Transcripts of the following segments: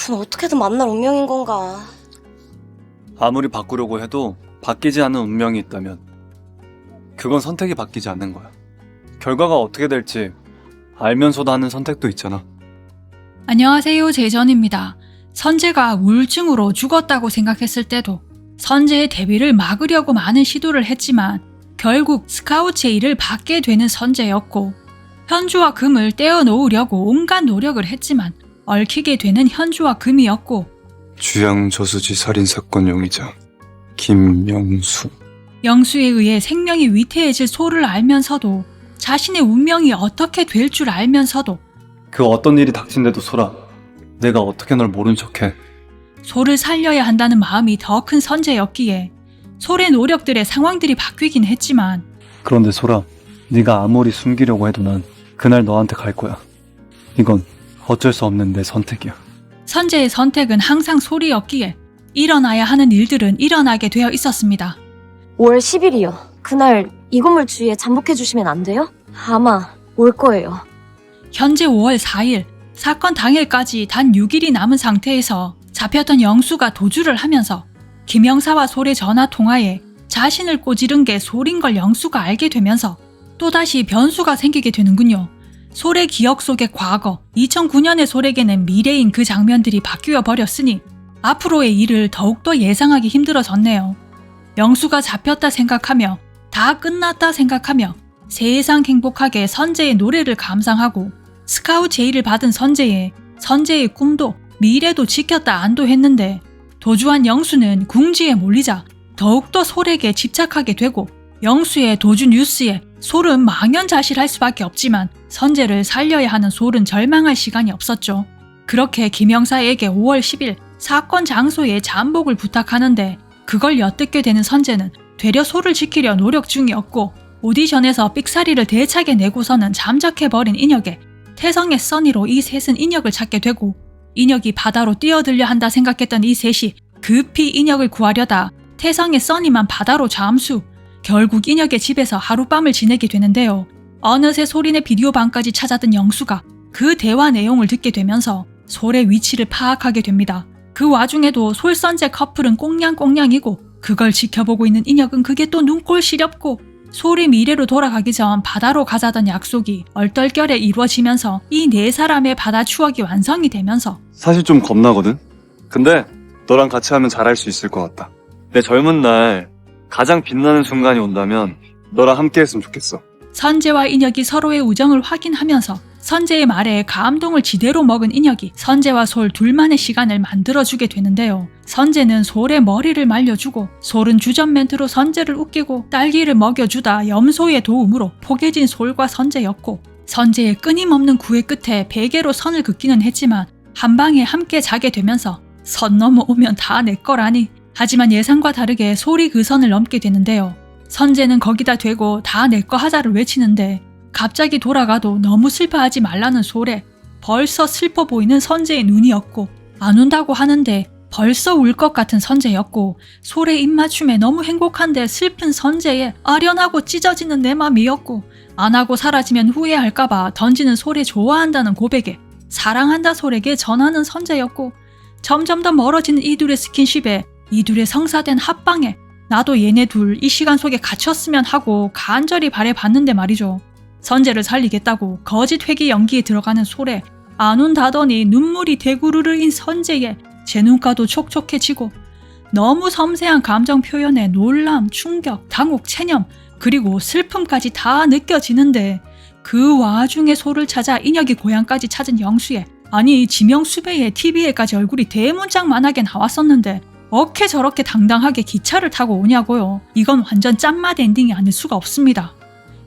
전 어떻게든 만날 운명인 건가. 아무리 바꾸려고 해도 바뀌지 않는 운명이 있다면 그건 선택이 바뀌지 않는 거야. 결과가 어떻게 될지 알면서도 하는 선택도 있잖아. 안녕하세요, 재전입니다. 선재가 우울증으로 죽었다고 생각했을 때도 선재의 데뷔를 막으려고 많은 시도를 했지만 결국 스카우트의 일을 받게 되는 선재였고, 현주와 금을 떼어놓으려고 온갖 노력을 했지만 얽히게 되는 현주와 금이었고, 주양저수지 살인사건 용의자 김영수. 영수에 의해 생명이 위태해질 소를 알면서도, 자신의 운명이 어떻게 될 줄 알면서도 그 어떤 일이 닥친데도 소라, 내가 어떻게 널 모른 척해. 소를 살려야 한다는 마음이 더 큰 선재였기에 소의 노력들의 상황들이 바뀌긴 했지만, 그런데 소라, 네가 아무리 숨기려고 해도 난 그날 너한테 갈 거야. 이건 어쩔 수 없는 내 선택이야. 선재의 선택은 항상 소리였기에 일어나야 하는 일들은 일어나게 되어 있었습니다. 5월 10일이요. 그날 이 건물 주위에 잠복해 주시면 안 돼요? 아마 올 거예요. 현재 5월 4일, 사건 당일까지 단 6일이 남은 상태에서 잡혔던 영수가 도주를 하면서 김영사와 솔의 전화 통화에 자신을 꼬지른 게 솔인 걸 영수가 알게 되면서 또다시 변수가 생기게 되는군요. 솔의 기억 속의 과거, 2009년의 솔에게는 미래인 그 장면들이 바뀌어 버렸으니 앞으로의 일을 더욱더 예상하기 힘들어졌네요. 영수가 잡혔다 생각하며, 다 끝났다 생각하며 세상 행복하게 선재의 노래를 감상하고 스카우트 제의를 받은 선재의 꿈도 미래도 지켰다 안도했는데, 도주한 영수는 궁지에 몰리자 더욱더 솔에게 집착하게 되고, 영수의 도주 뉴스에 솔은 망연자실할 수밖에 없지만 선재를 살려야 하는 솔은 절망할 시간이 없었죠. 그렇게 김영사에게 5월 10일 사건 장소에 잠복을 부탁하는데, 그걸 엿듣게 되는 선재는 되려 솔을 지키려 노력 중이었고, 오디션에서 삑사리를 대차게 내고서는 잠적해버린 인혁에 태성의 써니로 이 셋은 인혁을 찾게 되고, 인혁이 바다로 뛰어들려 한다 생각했던 이 셋이 급히 인혁을 구하려다 태성의 써니만 바다로 잠수, 결국 인혁의 집에서 하룻밤을 지내게 되는데요. 어느새 솔인의 비디오방까지 찾아든 영수가 그 대화 내용을 듣게 되면서 솔의 위치를 파악하게 됩니다. 그 와중에도 솔선재 커플은 꽁냥꽁냥이고, 그걸 지켜보고 있는 인혁은 그게 또 눈꼴 시렵고, 솔이 미래로 돌아가기 전 바다로 가자던 약속이 얼떨결에 이루어지면서 이 네 사람의 바다 추억이 완성이 되면서, 사실 좀 겁나거든? 근데 너랑 같이 하면 잘할 수 있을 것 같다. 내 젊은 날 가장 빛나는 순간이 온다면 너랑 함께 했으면 좋겠어. 선재와 인혁이 서로의 우정을 확인하면서 선재의 말에 감동을 지대로 먹은 인혁이 선재와 솔 둘만의 시간을 만들어주게 되는데요. 선재는 솔의 머리를 말려주고, 솔은 주전 멘트로 선재를 웃기고 딸기를 먹여주다 염소의 도움으로 포개진 솔과 선재였고, 선재의 끊임없는 구애 끝에 베개로 선을 긋기는 했지만 한 방에 함께 자게 되면서 선 넘어오면 다 내 거라니. 하지만 예상과 다르게 솔이 그 선을 넘게 되는데요. 선재는 거기다 대고 다 내 거 하자를 외치는데, 갑자기 돌아가도 너무 슬퍼하지 말라는 솔에 벌써 슬퍼 보이는 선재의 눈이었고, 안 운다고 하는데 벌써 울 것 같은 선재였고, 솔의 입맞춤에 너무 행복한데 슬픈 선재에 아련하고 찢어지는 내 맘이었고, 안 하고 사라지면 후회할까봐 던지는 솔에 좋아한다는 고백에 사랑한다 솔에게 전하는 선재였고, 점점 더 멀어지는 이 둘의 스킨십에, 이 둘의 성사된 합방에 나도 얘네 둘 이 시간 속에 갇혔으면 하고 간절히 바래봤는데 말이죠. 선재를 살리겠다고 거짓 회귀 연기에 들어가는 솔에 안 운다더니 눈물이 대구르르인 선재에 제 눈가도 촉촉해지고, 너무 섬세한 감정 표현에 놀람, 충격, 당혹, 체념, 그리고 슬픔까지 다 느껴지는데, 그 와중에 솔을 찾아 인혁이 고향까지 찾은 영수에, 아니 지명수배의 TV에까지 얼굴이 대문짝만하게 나왔었는데 어떻게 저렇게 당당하게 기차를 타고 오냐고요. 이건 완전 짠맛 엔딩이 아닐 수가 없습니다.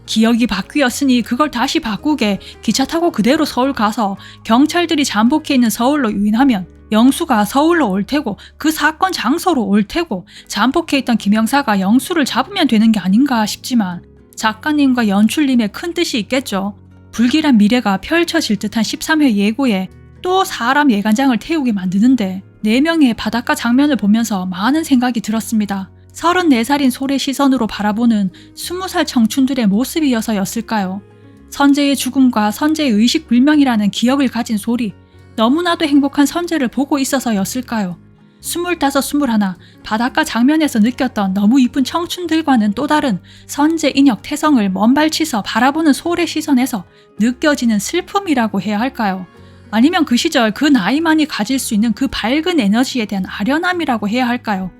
기억이 바뀌었으니 그걸 다시 바꾸게 기차 타고 그대로 서울 가서 경찰들이 잠복해 있는 서울로 유인하면 영수가 서울로 올 테고, 그 사건 장소로 올 테고, 잠복해 있던 김영사가 영수를 잡으면 되는 게 아닌가 싶지만 작가님과 연출님의 큰 뜻이 있겠죠. 불길한 미래가 펼쳐질 듯한 13회 예고에 또 사람 예간장을 태우게 만드는데, 4명의 바닷가 장면을 보면서 많은 생각이 들었습니다. 34살인 솔의 시선으로 바라보는 20살 청춘들의 모습이어서였을까요? 선재의 죽음과 선재의 의식불명이라는 기억을 가진 솔이 너무나도 행복한 선재를 보고 있어서였을까요? 25, 21, 바닷가 장면에서 느꼈던 너무 이쁜 청춘들과는 또 다른 선재 인혁 태성을 먼발치서 바라보는 소울의 시선에서 느껴지는 슬픔이라고 해야 할까요? 아니면 그 시절 그 나이만이 가질 수 있는 그 밝은 에너지에 대한 아련함이라고 해야 할까요?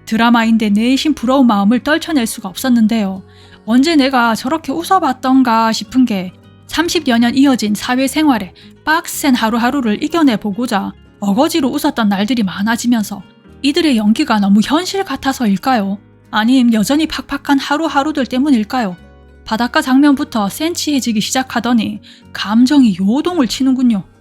드라마인데 내심 부러운 마음을 떨쳐낼 수가 없었는데요. 언제 내가 저렇게 웃어봤던가 싶은 게 30여 년 이어진 사회생활에 빡센 하루하루를 이겨내보고자 어거지로 웃었던 날들이 많아지면서 이들의 연기가 너무 현실 같아서일까요? 아님 여전히 팍팍한 하루하루들 때문일까요? 바닷가 장면부터 센치해지기 시작하더니 감정이 요동을 치는군요.